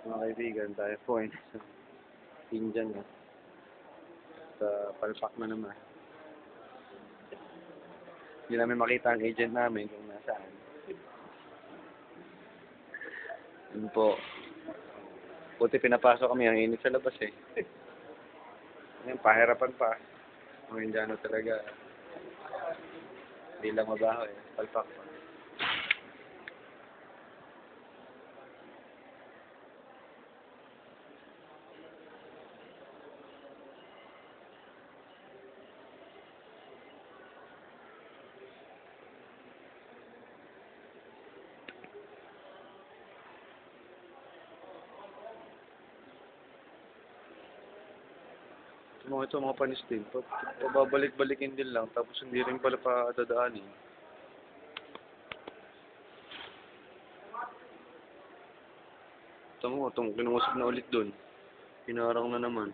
Mga kaibigan, tayo po ay nasa Indian na. Sa palpak na naman. Hindi namin makita ang agent namin kung nasaan. Yun po. Buti pinapasok kami, ang init sa labas eh. Ngayon, pahirapan pa. Mga Indiano talaga. Hindi lang mabaho eh. Palpak pa. Mga panis din. Pababalik-balikin din lang. Tapos hindi rin pala pa dadaanin. Ito mo, itong kinusap na ulit dun. Pinarang na naman.